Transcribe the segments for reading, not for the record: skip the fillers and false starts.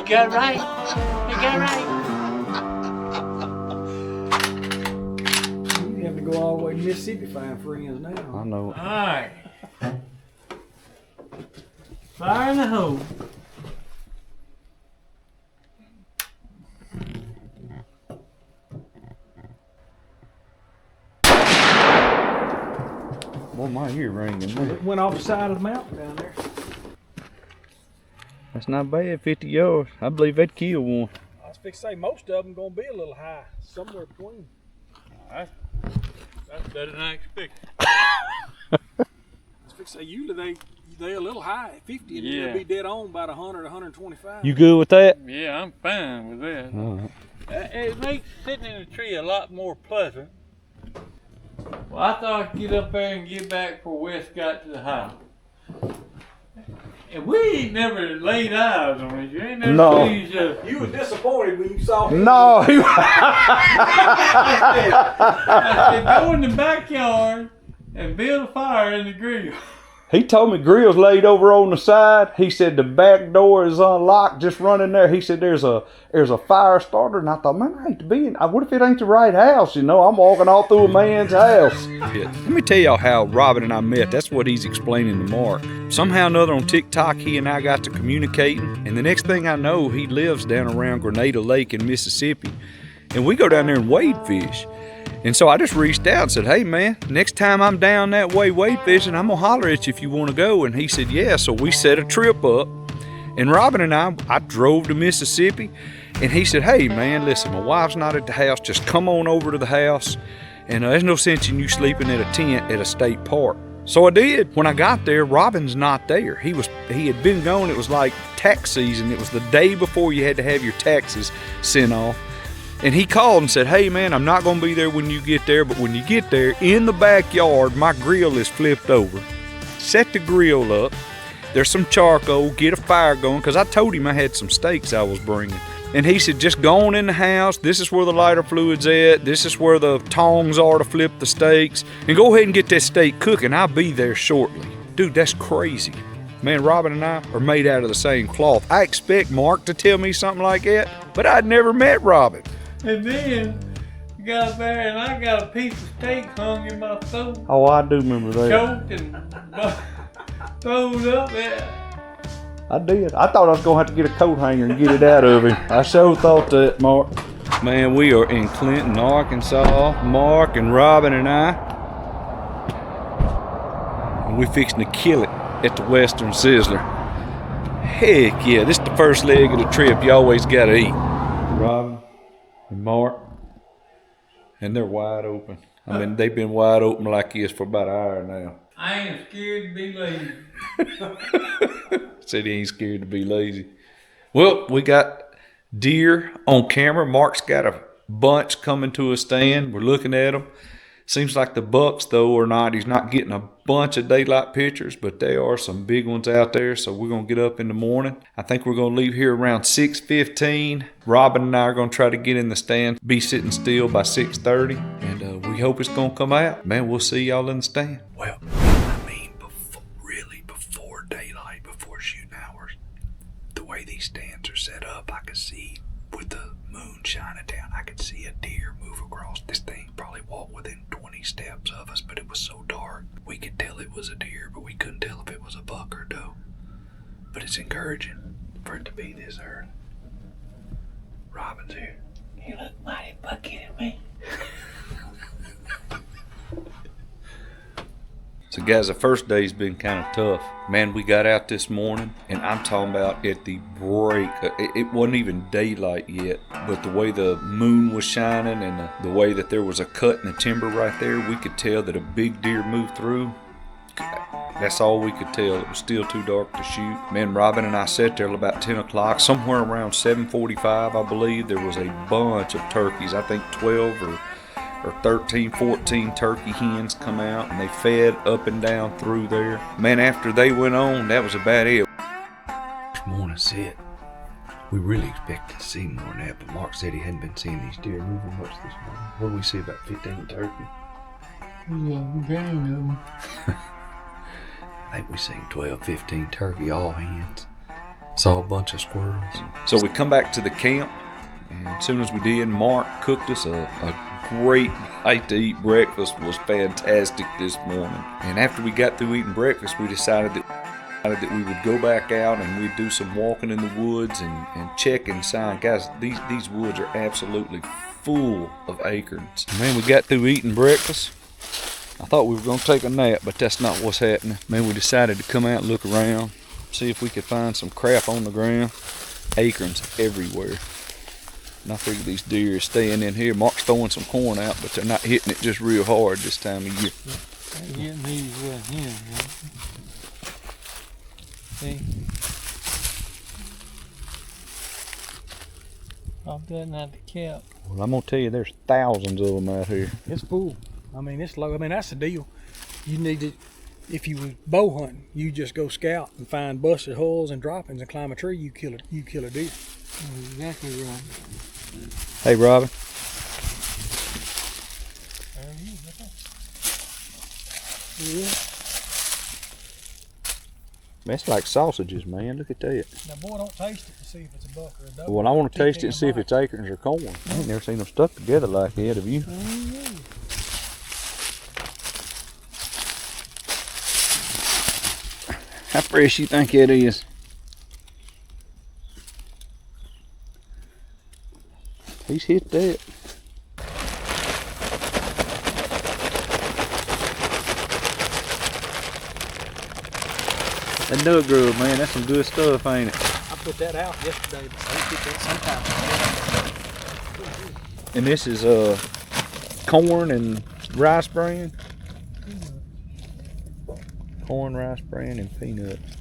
got right. You got right. You have to go all the way to Mississippi to find friends now. I know. All right. Fire in the hole. Boy, my ear ringing. It went off the side of the mountain down there. That's not bad, 50 yards. I believe that'd kill one. I was fixing to say most of them gonna be a little high, somewhere between. That's better than I expected. I was fixing to say usually they a little high at 50 and Yeah. they'll be dead on about 100, 125. You good with that? Yeah, I'm fine with that. All right. It makes sitting in a tree a lot more pleasant. Well, I thought I'd get up there and get back before Wes got to the house. And we ain't never laid eyes on it. You ain't never No. seen each other. You were disappointed when you saw him. No, he I said, go in the backyard and build a fire in the grill. He told me grill's laid over on the side. He said the back door is unlocked. Just run in there. He said there's a fire starter, and I thought, man, I hate to be in. What if it ain't the right house? You know, I'm walking all through a man's house. Let me tell y'all how Robin and I met. That's what he's explaining to Mark. Somehow or another on TikTok, he and I got to communicating, and the next thing I know, he lives down around Grenada Lake in Mississippi, and we go down there and wade fish. And so I just reached out and said, hey man, next time I'm down that way wade fishing, I'm gonna holler at you if you wanna go. And he said, yeah. So we set a trip up, and Robin and I drove to Mississippi, and he said, hey man, listen, my wife's not at the house, just come on over to the house, and there's no sense in you sleeping at a tent at a state park. So I did. When I got there, Robin's not there. He had been gone. It was like tax season. It was the day before you had to have your taxes sent off. And he called and said, hey man, I'm not gonna be there when you get there, but when you get there, in the backyard, my grill is flipped over. Set the grill up. There's some charcoal, get a fire going, because I told him I had some steaks I was bringing. And he said, just go on in the house. This is where the lighter fluid's at. This is where the tongs are to flip the steaks. And go ahead and get that steak cooking. I'll be there shortly. Dude, that's crazy. Man, Robin and I are made out of the same cloth. I expect Mark to tell me something like that, but I'd never met Robin. And then I got up there and I got a piece of steak hung in my throat. Oh, I do remember that. Choked and thrown up. I did. I thought I was going to have to get a coat hanger and get it out of him. I sure thought that, Mark. Man, we are in Clinton, Arkansas. Mark and Robin and I. And we fixing to kill it at the Western Sizzler. Heck yeah, this is the first leg of the trip you always got to eat. Robin and Mark. And they're wide open. I mean, they've been wide open like this for about an hour now. I ain't scared to be lazy. Said he ain't scared to be lazy. Well, we got deer on camera. Mark's got a bunch coming to a stand. We're looking at them. Seems like the bucks, though, or not, he's not getting a bunch of daylight pictures, but there are some big ones out there, so we're going to get up in the morning. I think we're going to leave here around 6:15. Robin and I are going to try to get in the stand, be sitting still by 6:30, and we hope it's going to come out. Man, we'll see y'all in the stand. Well, I mean, before daylight, before shooting hours, the way these stands are set up, I could see with the moon shining down, I could see a deer move across this thing, probably walk within 20 steps of us, but it was so dark. We could tell it was a deer, but we couldn't tell if it was a buck or doe. But it's encouraging for it to be this early. Robin's here. You look mighty bucky to me. So guys, the first day's been kind of tough. Man, we got out this morning, and I'm talking about at the break. It wasn't even daylight yet, but the way the moon was shining and the way that there was a cut in the timber right there, we could tell that a big deer moved through. That's all we could tell. It was still too dark to shoot. Man, Robin and I sat there till about 10 o'clock. Somewhere around 7:45, I believe, there was a bunch of turkeys. I think 12 or 13, 14 turkey hens come out, and they fed up and down through there. Man, after they went on, that was about it. Next morning, sit. We really expected to see more than that, but Mark said he hadn't been seeing these deer moving much this morning. What did we see, about 15 turkey? I think we seen 12, 15 turkey, all hens. Saw a bunch of squirrels. So we come back to the camp, and as soon as we did, Mark cooked us a great bite to eat. Breakfast was fantastic this morning. And after we got through eating breakfast, we decided that we would go back out and we'd do some walking in the woods and checking sign. Guys, these woods are absolutely full of acorns. Man, we got through eating breakfast. I thought we were going to take a nap, but that's not what's happening. Man, we decided to come out and look around, see if we could find some crap on the ground. Acorns everywhere. And I figure these deer are staying in here. Mark's throwing some corn out, but they're not hitting it just real hard this time of year. They're getting these here. See? I'll do it not the cap. Well, I'm going to tell you, there's thousands of them out here. It's full. I mean, it's low. I mean, that's the deal. You need to, if you was bow hunting, you just go scout and find busted hulls and droppings and climb a tree. You kill a deer. That's exactly right. Hey, Robin. There he is. Look at Yeah. That's like sausages, man. Look at that. Now, boy, don't taste it to see if it's a buck or a doe. Well, I want to taste it and see if it's acorns or corn. I ain't never seen them stuck together like that, have you? How fresh you think it is? He's hit that. That nut grub, man, that's some good stuff, ain't it? I put that out yesterday, but they keep that sometimes. And this is corn and rice bran. Corn, rice bran, and peanuts.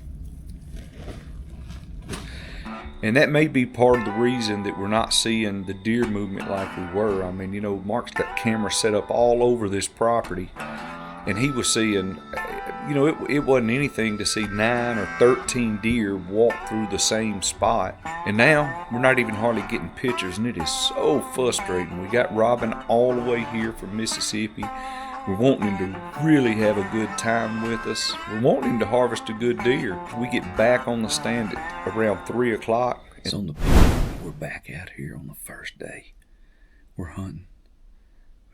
And that may be part of the reason that we're not seeing the deer movement like we were. I mean, you know, Mark's got cameras set up all over this property, and he was seeing, you know, it wasn't anything to see 9 or 13 deer walk through the same spot. And now we're not even hardly getting pictures, and it is so frustrating. We got Robin all the way here from Mississippi. We're wanting him to really have a good time with us. We're wanting him to harvest a good deer. We get back on the stand at around 3 o'clock. It's on the peak. We're back out here on the first day. We're hunting.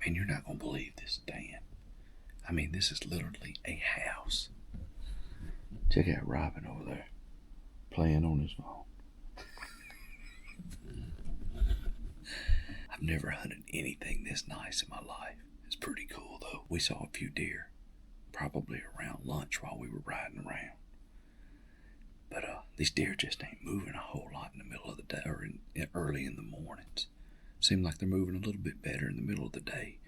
Man, you're not going to believe this, Dan. I mean, this is literally a house. Check out Robin over there, playing on his phone. I've never hunted anything this nice in my life. It's pretty cool, though. We saw a few deer, probably around lunch while we were riding around. But these deer just ain't moving a whole lot in the middle of the day or early in the mornings. Seem like they're moving a little bit better in the middle of the day.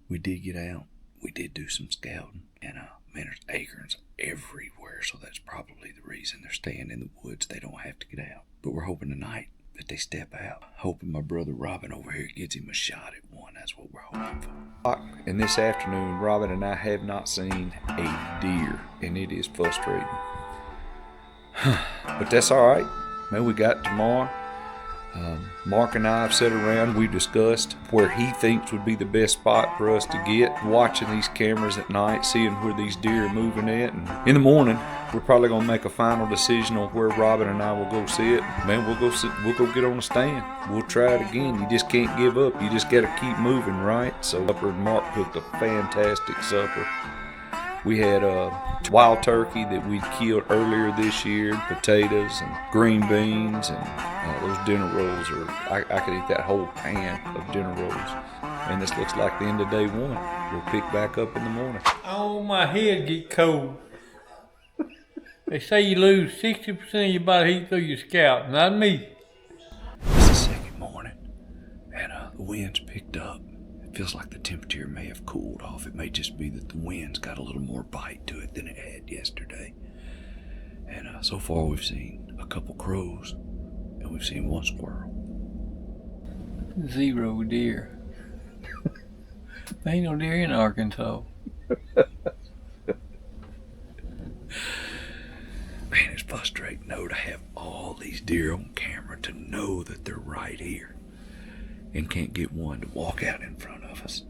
We did get out. We did do some scouting. And, man, there's acorns everywhere, so that's probably the reason they're staying in the woods. They don't have to get out. But we're hoping tonight that they step out. Hoping my brother Robin over here gets him a shot at one. That's what we're hoping for. And this afternoon, Robin and I have not seen a deer, and it is frustrating. But that's all right. Man, we got tomorrow. Mark and I have sat around. We discussed where he thinks would be the best spot for us to get. Watching these cameras at night, seeing where these deer are moving at. And in the morning, we're probably going to make a final decision on where Robin and I will go sit. Man, we'll go get on the stand. We'll try it again. You just can't give up. You just got to keep moving, right? So Mark cooked a fantastic supper. We had wild turkey that we killed earlier this year, potatoes and green beans, and those dinner rolls. I could eat that whole pan of dinner rolls. And this looks like the end of day one. We'll pick back up in the morning. Oh, my head get cold. They say you lose 60% of your body heat through your scalp. Not me. It's the second morning, and the wind's picked up. It feels like the temperature may have cooled off. It may just be that the wind's got a little more bite to it than it had yesterday. And so far we've seen a couple crows, and we've seen one squirrel. 0 deer. There ain't no deer in Arkansas. Man, it's frustrating, though, to have all these deer on camera, to know that they're right here and can't get one to walk out in front of us.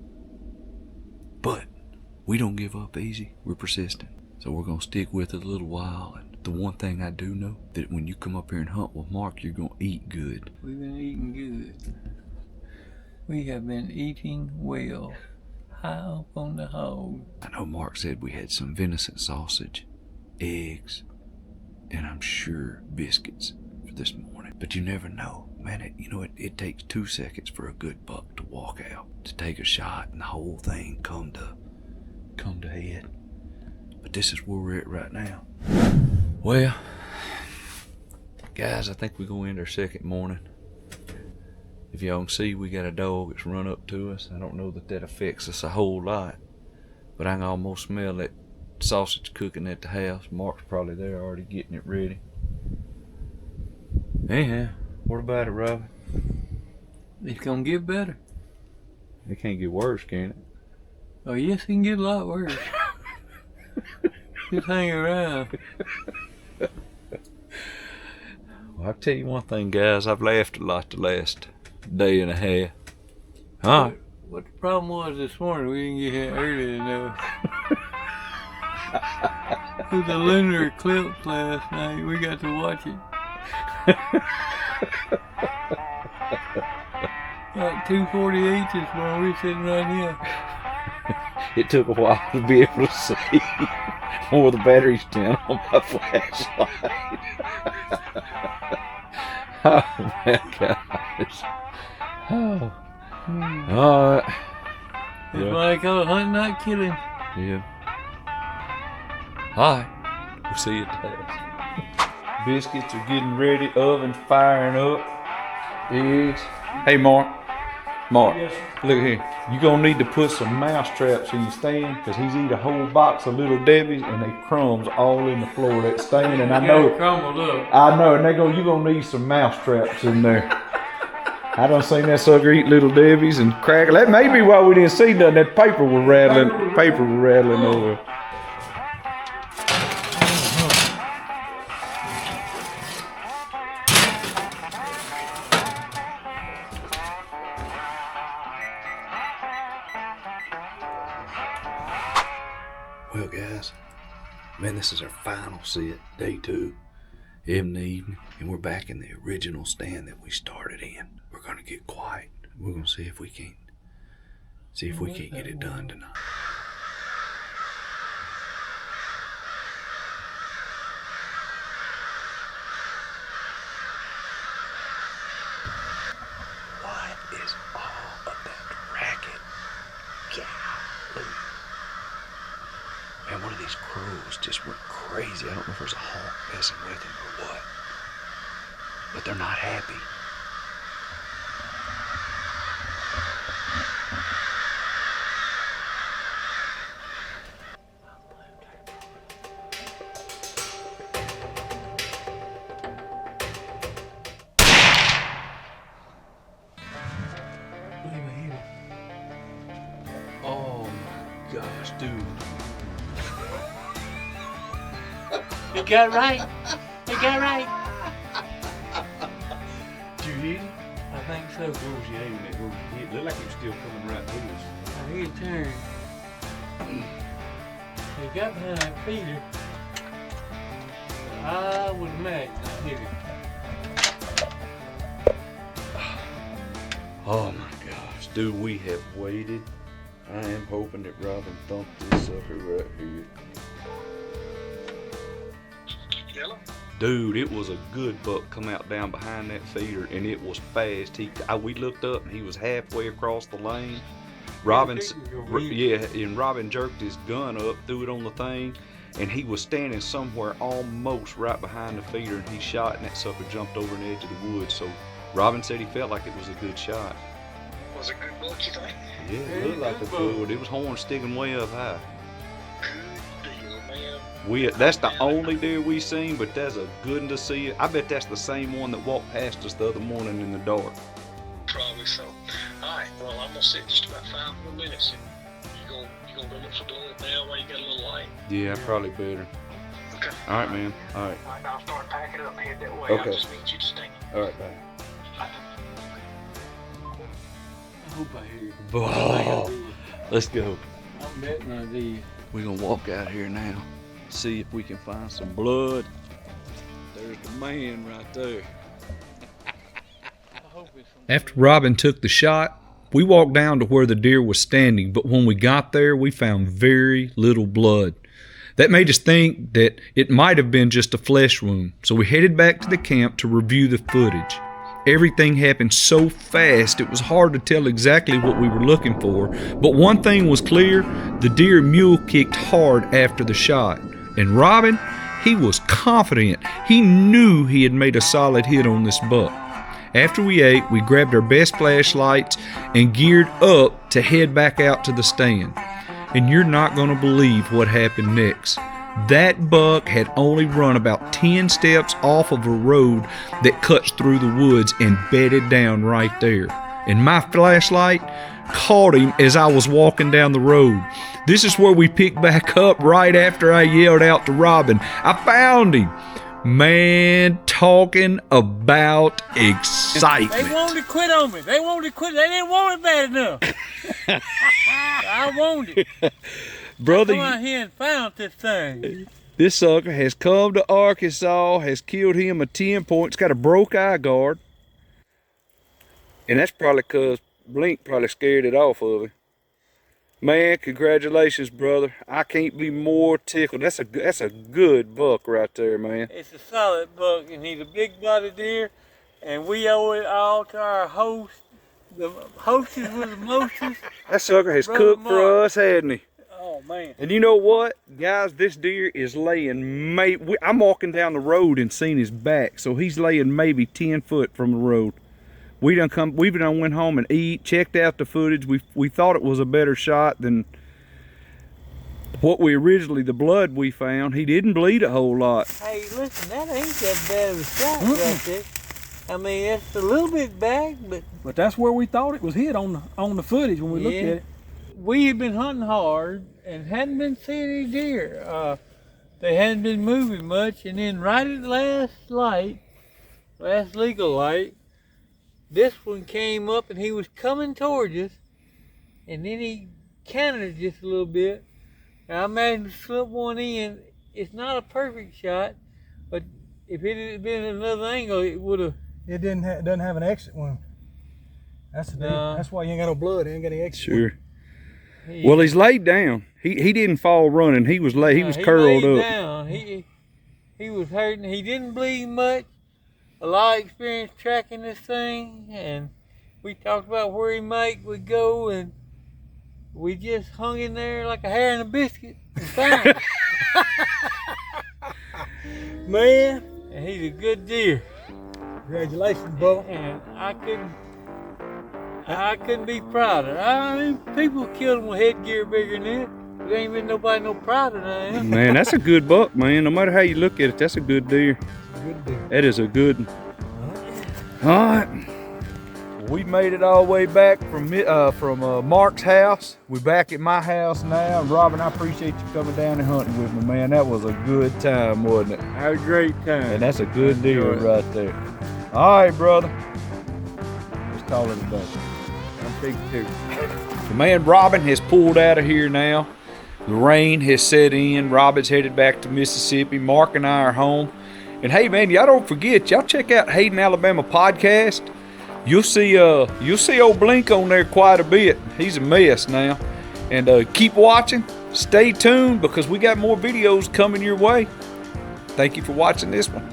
But we don't give up easy. We're persistent. So we're going to stick with it a little while, and The one thing I do know, that when you come up here and hunt with Mark, you're gonna eat good. We've been eating good. We have been eating well. High up on the hog. I know Mark said we had some venison sausage, eggs, and I'm sure biscuits for this morning. But you never know. Man, it takes 2 seconds for a good buck to walk out, to take a shot, and the whole thing come to head. But this is where we're at right now. Well, guys, I think we're gonna end our second morning. If y'all can see, we got a dog that's run up to us. I don't know that affects us a whole lot, but I can almost smell that sausage cooking at the house. Mark's probably there already getting it ready. Anyhow, what about it, Robin? It's gonna get better. It can't get worse, can it? Oh yes, it can get a lot worse. Just hang around. Well, I'll tell you one thing, guys. I've laughed a lot the last day and a half. Huh? What the problem was this morning, we didn't get here early enough. It was a lunar eclipse last night. We got to watch it. At 2:48 this morning, we were sitting right here. It took a while to be able to see more of the batteries down on my flashlight. Oh my gosh. Oh. Alright. That's why I call it hunting, not killing. Yeah. Alright. We'll see you at the house. Biscuits are getting ready, oven firing up. Eggs. Hey Mark. Mark, Yes, look here. You gonna need to put some mouse traps in your stand, because he's eat a whole box of Little Debbie's and they crumbs all in the floor of that stand. And I know, Crumbled up. and you gonna need some mouse traps in there. I done seen that sucker eat Little Debbie's and crackle. That may be why we didn't see nothing. That paper was rattling. Over. Well, guys, man, this is our final sit, day 2, in the evening, and we're back in the original stand that we started in. We're gonna get quiet. We're gonna see if we can't get it done tonight. What is all of that racket? Golly. Man, one of these crows just went crazy. I don't know if there's a hawk messing with him or what. But they're not happy. Oh my gosh, dude. You got right. You got right. Did you hit him? I think so. Where was you aiming at? Where was you hit? Looked like he was still coming right to us. I hear it turn. He got behind that feeder. I would imagine I hit it. Oh my gosh, dude, we have waited. I am hoping that Robin thumped this sucker right here. Hello? Dude, it was a good buck come out down behind that feeder, and it was fast. We looked up, and he was halfway across the lane. Robin jerked his gun up, threw it on the thing, and he was standing somewhere almost right behind the feeder, and he shot, and that sucker jumped over the edge of the woods. So Robin said he felt like it was a good shot. Was it good buck, you think? Yeah, it looked like a good one. It was horn sticking way up high. Good deal, man. That's the only deer we seen, but that's a good one to see. I bet that's the same one that walked past us the other morning in the dark. Probably so. Alright, well, I'm gonna sit just about 5 more minutes, and you gonna go look for blood now while you got a little light? Yeah, probably better. Okay. All right, man. All right. Alright, I'll start packing up and head that way. Okay. I'll just meet you to sting. All right, bye. I hope I hear you. Oh, let's go. I'm betting I did. We're gonna walk out here now, see if we can find some blood man right there. After Robin took the shot, we walked down to where the deer was standing, but when we got there, we found very little blood. That made us think that it might have been just a flesh wound, so we headed back to the camp to review the footage. Everything happened so fast it was hard to tell exactly what we were looking for, but one thing was clear: the deer mule kicked hard after the shot. And Robin, he was confident. He knew he had made a solid hit on this buck. After we ate, we grabbed our best flashlights and geared up to head back out to the stand. And you're not going to believe what happened next. That buck had only run about 10 steps off of a road that cuts through the woods and bedded down right there. And my flashlight caught him as I was walking down the road. This is where we picked back up right after I yelled out to Robin, "I found him!" Man, talking about excitement. They wanted to quit on me. They wanted to quit. They didn't want it bad enough. I wanted it. Brother, I come out here and found this thing. this sucker has come to Arkansas, has killed him a 10-point. It's got a broke eye guard. And that's probably because Blink probably scared it off of him. Man, congratulations, brother. I can't be more tickled. That's a good buck right there, man. It's a solid buck, and he's a big-bodied deer, and we owe it all to our host. The hostess with the mostest. That sucker has Brother cooked for Mark. us, hasn't he? Oh, man. And you know what, guys? This deer is laying, I'm walking down the road and seen his back, so he's laying maybe 10 foot from the road. We done went home and eat, checked out the footage. We thought it was a better shot than what the blood we found. He didn't bleed a whole lot. Hey, listen, that ain't that bad of a shot right there. I mean, it's a little bit back, But that's where we thought it was hit on the footage when we looked at it. We had been hunting hard and hadn't been seeing any deer. They hadn't been moving much, and then right at last legal light, this one came up and he was coming towards us, and then he countered just a little bit. And I imagine to slip one in. It's not a perfect shot, but if it had been another angle, it would have. It doesn't have an exit wound. That's the deal. No. That's why you ain't got no blood. It ain't got any exit. Sure. Well, he's laid down. He didn't fall running. He was he was curled laid up. Down. He was hurting. He didn't bleed much. A lot of experience tracking this thing, and we talked about where he would go, and we just hung in there like a hare in a biscuit and found him. Man, And he's a good deer. congratulations, Bubba. And I couldn't be prouder. I mean, people killed him with headgear bigger than this. There ain't been nobody no prouder than him. Man, that's a good buck, man. No matter how you look at it, that's a good deer. Good deal. That is a good one. All right. We made it all the way back from Mark's house. We're back at my house now. And Robin, I appreciate you coming down and hunting with me, man. That was a good time, wasn't it? Had a great time. And that's a good deer right there. All right, brother. Let's call it a day. I'm big too. The man Robin has pulled out of here now. The rain has set in. Robin's headed back to Mississippi. Mark and I are home. And hey, man, y'all don't forget, y'all check out Hayden, Alabama podcast. You'll see old Blink on there quite a bit. He's a mess now. And keep watching. Stay tuned because we got more videos coming your way. Thank you for watching this one.